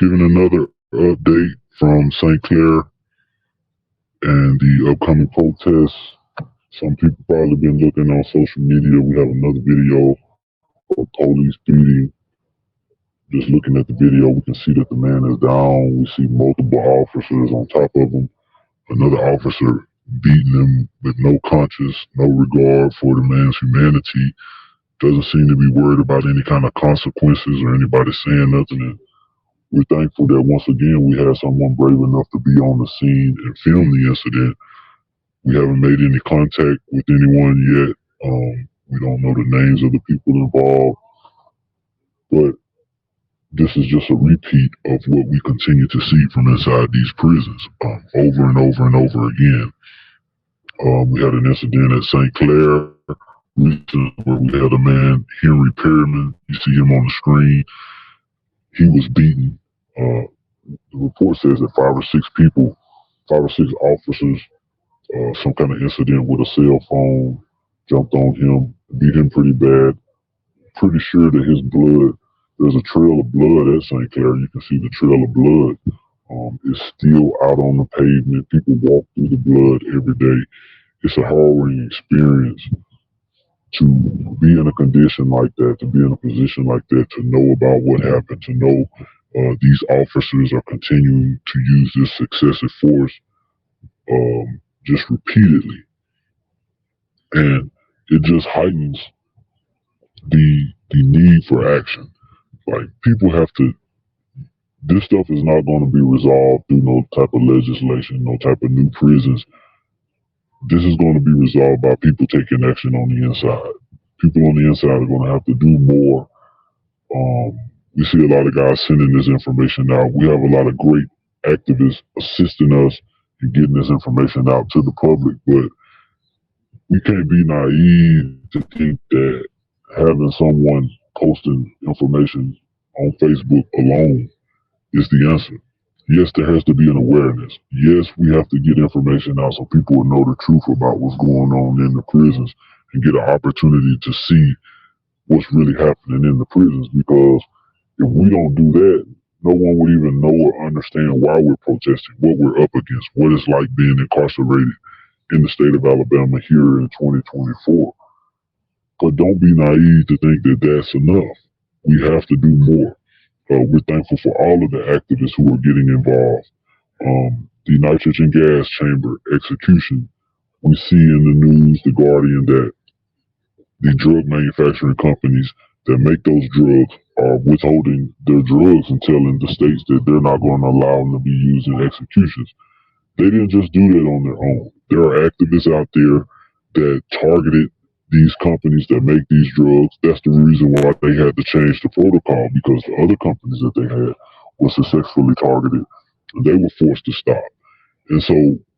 Giving another update from St. Clair and the upcoming protests. Some people probably been looking on social media. We have another video of police beating. Just looking at the video, we can see that the man is down. We see multiple officers on top of him. Another officer beating him with no conscience, no regard for the man's humanity. Doesn't seem to be worried about any kind of consequences or anybody saying nothing. And we're thankful that once again we had someone brave enough to be on the scene and film the incident. We haven't made any contact with anyone yet. We don't know the names of the people involved, but this is just a repeat of what we continue to see from inside these prisons over and over and over again. We had an incident at St. Clair recently where we had a man, Henry Perryman. You see him on the screen. He was beaten. The report says that 5 or 6 people, 5 or 6 officers, some kind of incident with a cell phone, jumped on him, beat him pretty bad. Pretty sure that his blood, there's a trail of blood at St. Clair. You can see the trail of blood is still out on the pavement. People walk through the blood every day. It's a harrowing experience to be in a condition like that, to be in a position like that, to know about what happened, to know these officers are continuing to use this excessive force just repeatedly. And it just heightens the need for action. Like, people have to, this stuff is not going to be resolved through no type of legislation, no type of new prisons. This is going to be resolved by people taking action on the inside. People on the inside are going to have to do more. We see a lot of guys sending this information out. We have a lot of great activists assisting us in getting this information out to the public, but we can't be naive to think that having someone posting information on Facebook alone is the answer. Yes, there has to be an awareness. Yes, we have to get information out so people will know the truth about what's going on in the prisons and get an opportunity to see what's really happening in the prisons, because if we don't do that, no one would even know or understand why we're protesting, what we're up against, what it's like being incarcerated in the state of Alabama here in 2024. But don't be naive to think that that's enough. We have to do more. We're thankful for all of the activists who are getting involved. The nitrogen gas chamber execution, we see in the news, The Guardian, that the drug manufacturing companies that make those drugs are withholding their drugs and telling the states that they're not going to allow them to be used in executions. They didn't just do that on their own. There are activists out there that targeted these companies that make these drugs. That's the reason why they had to change the protocol, because the other companies that they had were successfully targeted and they were forced to stop. And so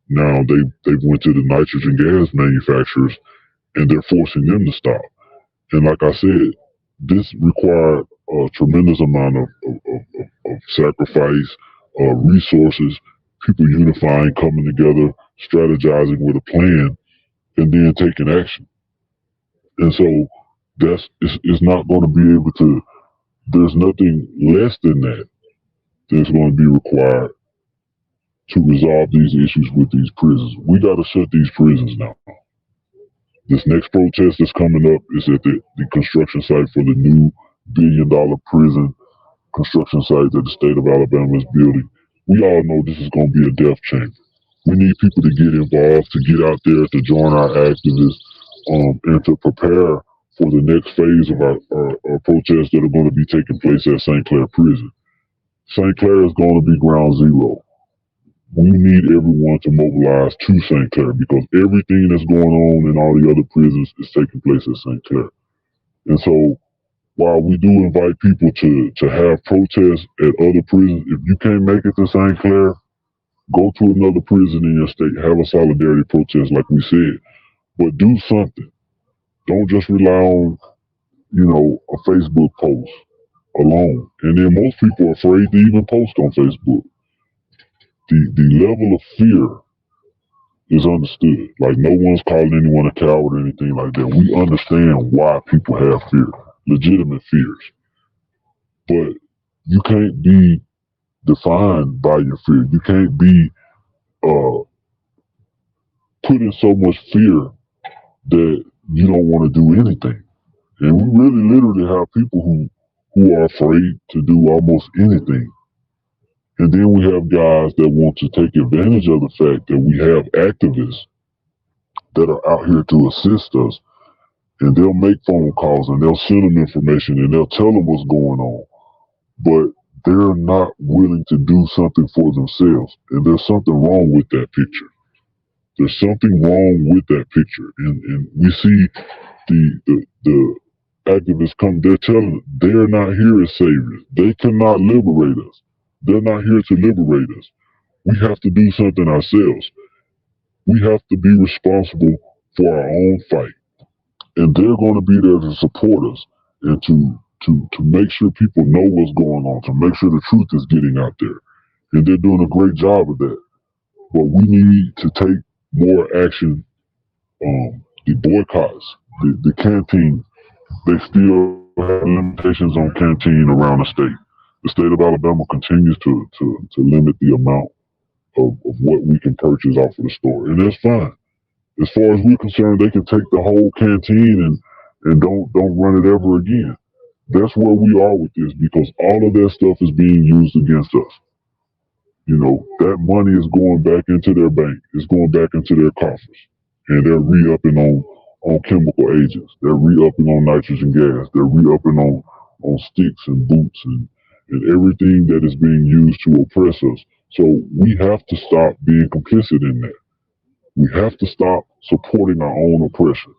now they went to the nitrogen gas manufacturers and they're forcing them to stop. And like I said, this required a tremendous amount of sacrifice, resources, people unifying, coming together, strategizing with a plan, and then taking action. And so it's not going to be able to, there's nothing less than that that's going to be required to resolve these issues with these prisons. We got to shut these prisons down. This next protest that's coming up is at the construction site for the new $1 billion prison construction site that the state of Alabama is building. We all know this is going to be a death chamber. We need people to get involved, to get out there, to join our activists, and to prepare for the next phase of our protests that are going to be taking place at St. Clair Prison. St. Clair is going to be ground zero. We need everyone to mobilize to St. Clair, because everything that's going on in all the other prisons is taking place at St. Clair. And so while we do invite people to have protests at other prisons, if you can't make it to St. Clair, go to another prison in your state, have a solidarity protest like we said, but do something. Don't just rely on, a Facebook post alone. And then most people are afraid to even post on Facebook. The level of fear is understood. Like, no one's calling anyone a coward or anything like that. We understand why people have fear, legitimate fears. But you can't be defined by your fear. You can't be uh, put in so much fear that you don't want to do anything. And we really literally have people who are afraid to do almost anything. And then we have guys that want to take advantage of the fact that we have activists that are out here to assist us. And they'll make phone calls and they'll send them information and they'll tell them what's going on. But they're not willing to do something for themselves. And there's something wrong with that picture. There's something wrong with that picture. And we see the activists come, they're telling us they're not here as saviors. They cannot liberate us. They're not here to liberate us. We have to do something ourselves. We have to be responsible for our own fight. And they're going to be there to support us and to make sure people know what's going on, to make sure the truth is getting out there. And they're doing a great job of that. But we need to take more action. The boycotts, the canteen, they still have limitations on canteen around the state. The state of Alabama continues to limit the amount of what we can purchase off of the store. And that's fine. As far as we're concerned, they can take the whole canteen and don't run it ever again. That's where we are with this because all of that stuff is being used against us. You know, that money is going back into their bank. It's going back into their coffers. And they're re-upping on chemical agents. They're re-upping on nitrogen gas. They're re-upping on sticks and boots and everything that is being used to oppress us. So we have to stop being complicit in that. We have to stop supporting our own oppression.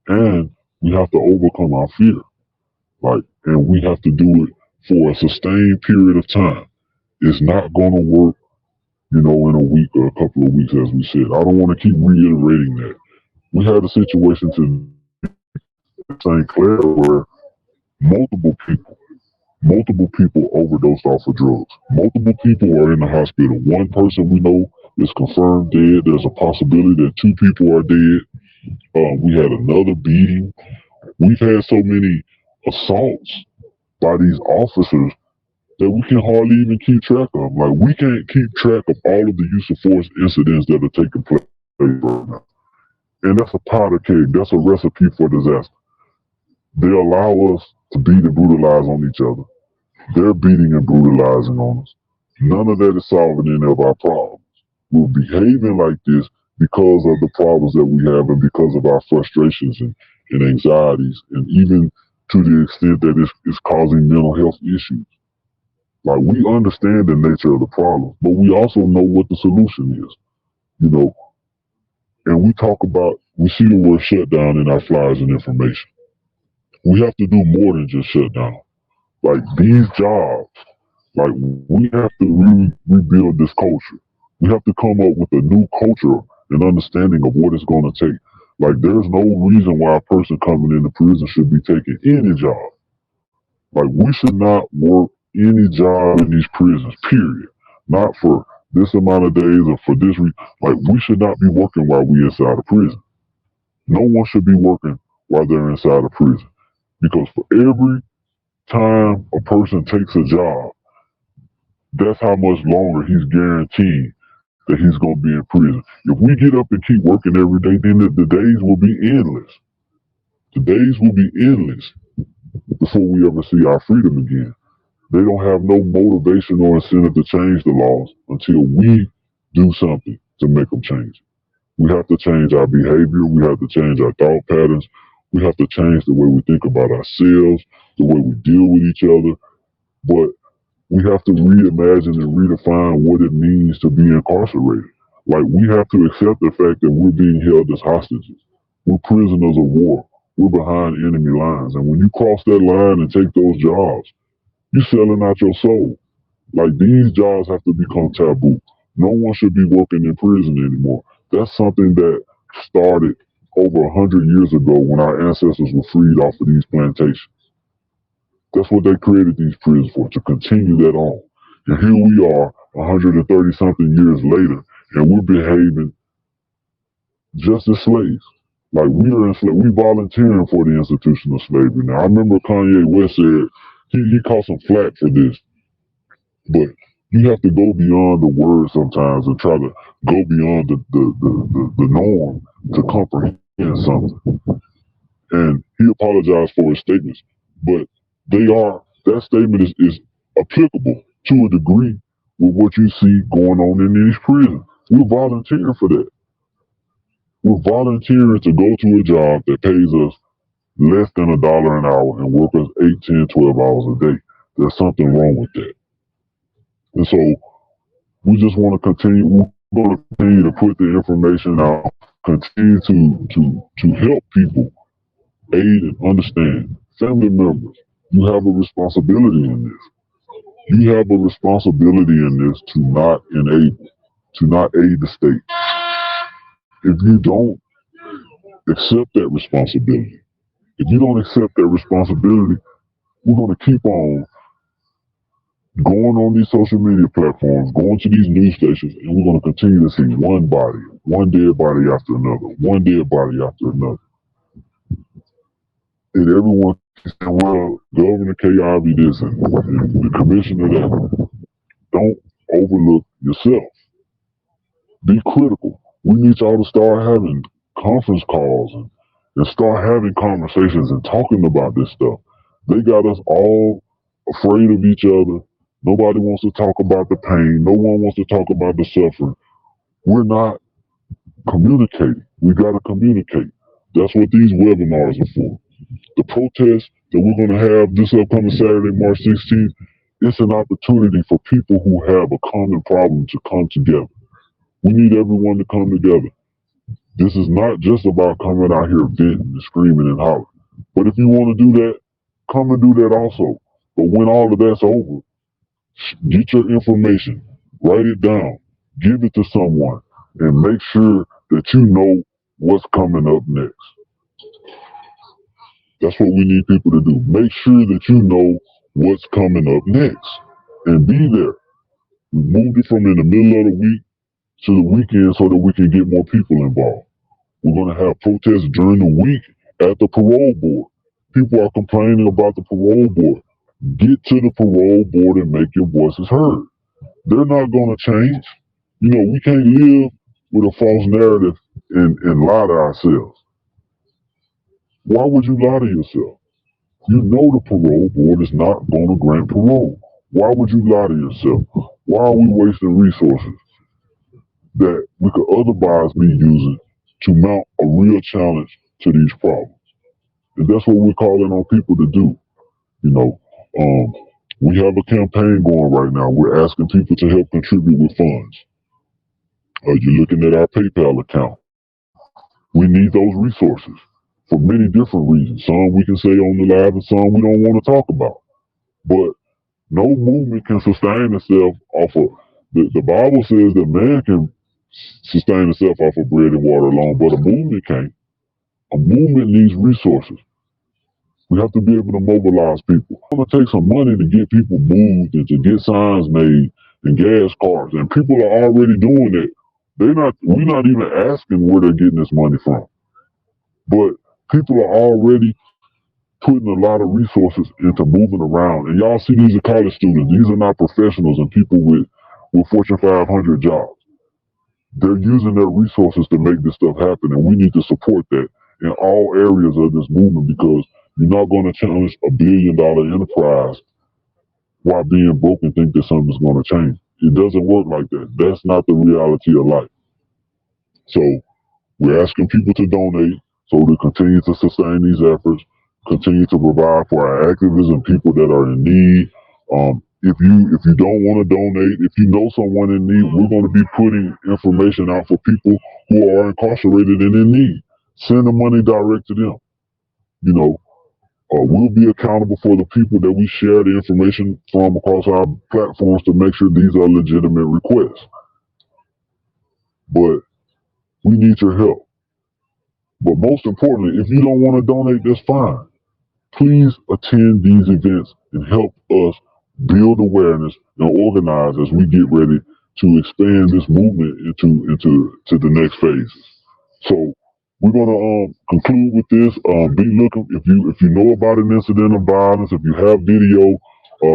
And we have to overcome our fear. And we have to do it for a sustained period of time. It's not going to work, in a week or a couple of weeks, as we said. I don't want to keep reiterating that. We had a situation to St. Clair where multiple people overdosed off of drugs. Multiple people are in the hospital. One person we know is confirmed dead. There's a possibility that two people are dead. We had another beating. We've had so many assaults by these officers that we can hardly even keep track of. Like, we can't keep track of all of the use of force incidents that are taking place right now. And that's a powder keg. That's a recipe for disaster. They allow us to beat and brutalize on each other. They're beating and brutalizing on us. None of that is solving any of our problems. We're behaving like this because of the problems that we have and because of our frustrations and anxieties, and even to the extent that it's causing mental health issues. Like, we understand the nature of the problem, but we also know what the solution is, and we see the word shutdown in our flyers and information. We have to do more than just shut down. Like, these jobs, we have to rebuild this culture. We have to come up with a new culture and understanding of what it's going to take. Like, there's no reason why a person coming into prison should be taking any job. Like, we should not work any job in these prisons, period. Not for this amount of days or for this reason. Like, we should not be working while we're inside a prison. No one should be working while they're inside a prison. Because for every time a person takes a job, that's how much longer he's guaranteed that he's going to be in prison. If we get up and keep working every day, then the days will be endless. The days will be endless before we ever see our freedom again. They don't have no motivation or incentive to change the laws until we do something to make them change. We have to change our behavior. We have to change our thought patterns. We have to change the way we think about ourselves, the way we deal with each other. But we have to reimagine and redefine what it means to be incarcerated. Like, we have to accept the fact that we're being held as hostages. We're prisoners of war. We're behind enemy lines. And when you cross that line and take those jobs, you're selling out your soul. Like, these jobs have to become taboo. No one should be working in prison anymore. That's something that started over 100 years ago when our ancestors were freed off of these plantations. That's what they created these prisons for, to continue that on. And here we are, 130 something years later, and we're behaving just as slaves. Like, we volunteering for the institution of slavery. Now, I remember Kanye West said he caught some flack for this. But you have to go beyond the words sometimes and try to go beyond the norm to comprehend something. And he apologized for his statements, but that statement is applicable to a degree with what you see going on in these prisons. We're volunteering for that. We're volunteering to go to a job that pays us less than $1 an hour and work us 8, 10, 12 hours a day. There's something wrong with that. And so we just want to continue. We're going to continue to put the information out, continue to help people aid and understand. Family members, you have a responsibility in this. You have a responsibility in this to not enable, to not aid the state. If you don't accept that responsibility, if you don't accept that responsibility, we're going to keep on going on these social media platforms, going to these news stations, and we're going to continue to see one body, one dead body after another, one dead body after another. And everyone keeps saying, well, Governor KIV this and the commissioner that. Don't overlook yourself. Be critical. We need y'all to start having conference calls and start having conversations and talking about this stuff. They got us all afraid of each other. Nobody wants to talk about the pain. No one wants to talk about the suffering. We're not communicating. We got to communicate. That's what these webinars are for. The protest that we're going to have this upcoming Saturday, March 16th, it's an opportunity for people who have a common problem to come together. We need everyone to come together. This is not just about coming out here venting and screaming and hollering. But if you want to do that, come and do that also. But when all of that's over, get your information, write it down, give it to someone, and make sure that you know what's coming up next. That's what we need people to do. Make sure that you know what's coming up next and be there. We moved it from in the middle of the week to the weekend so that we can get more people involved. We're going to have protests during the week at the parole board. People are complaining about the parole board. Get to the parole board and make your voices heard. They're not going to change. You know, we can't live with a false narrative and lie to ourselves. Why would you lie to yourself? You know the parole board is not going to grant parole. Why would you lie to yourself? Why are we wasting resources that we could otherwise be using to mount a real challenge to these problems? And that's what we're calling on people to do. You know, we have a campaign going right now. We're asking people to help contribute with funds. You're looking at our PayPal account. We need those resources for many different reasons. Some we can say on the live and some we don't want to talk about. But no movement can sustain itself off of, the Bible says that man can sustain itself off of bread and water alone, but a movement can't. A movement needs resources. We have to be able to mobilize people. It's going to take some money to get people moved and to get signs made and gas cards. And people are already doing that. We're not even asking where they're getting this money from. But people are already putting a lot of resources into moving around. And y'all see these are college students. These are not professionals and people with Fortune 500 jobs. They're using their resources to make this stuff happen. And we need to support that in all areas of this movement because you're not going to challenge $1 billion enterprise while being broke and think that something's going to change. It doesn't work like that. That's not the reality of life. So we're asking people to donate so to continue to sustain these efforts, continue to provide for our activists and people that are in need. If you don't want to donate, if you know someone in need, we're going to be putting information out for people who are incarcerated and in need. Send the money direct to them. You know, we'll be accountable for the people that we share the information from across our platforms to make sure these are legitimate requests. But we need your help. But most importantly, if you don't want to donate, that's fine. Please attend these events and help us build awareness and organize as we get ready to expand this movement into the next phase. So we're gonna conclude with this. Be looking if you know about an incident of violence, if you have video,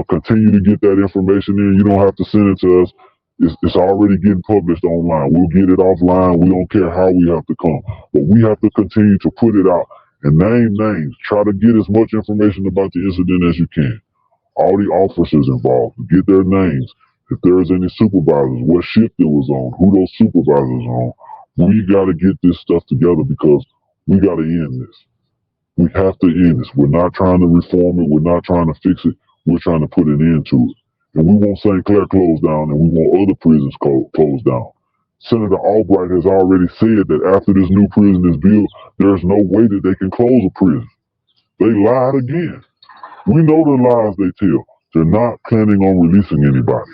Continue to get that information in. You don't have to send it to us. It's already getting published online. We'll get it offline. We don't care how we have to come. But we have to continue to put it out and name names. Try to get as much information about the incident as you can. All the officers involved, get their names. If there's any supervisors, what shift it was on, who those supervisors are on. We got to get this stuff together because we got to end this. We have to end this. We're not trying to reform it. We're not trying to fix it. We're trying to put an end to it. And we want St. Clair closed down, and we want other prisons closed down. Senator Albright has already said that after this new prison is built, there's no way that they can close a prison. They lied again. We know the lies they tell. They're not planning on releasing anybody.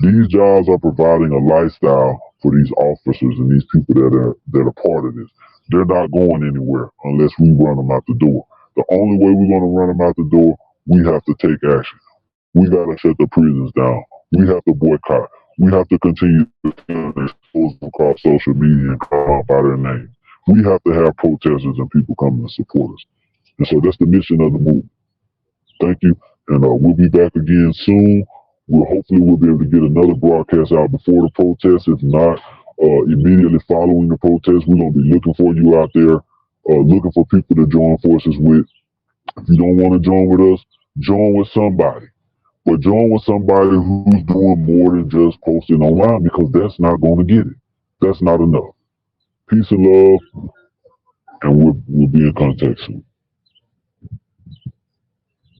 These jobs are providing a lifestyle for these officers and these people that are part of this. They're not going anywhere unless we run them out the door. The only way we're going to run them out the door, we have to take action. We got to shut the prisons down. We have to boycott. We have to continue to expose them across social media and call out by their name. We have to have protesters and people coming to support us. And so that's the mission of the movement. Thank you. And we'll be back again soon. Hopefully we'll be able to get another broadcast out before the protest. If not, immediately following the protest, we're going to be looking for you out there, looking for people to join forces with. If you don't want to join with us, join with somebody. But join with somebody who's doing more than just posting online because that's not going to get it. That's not enough. Peace and love, and we'll be in contact soon.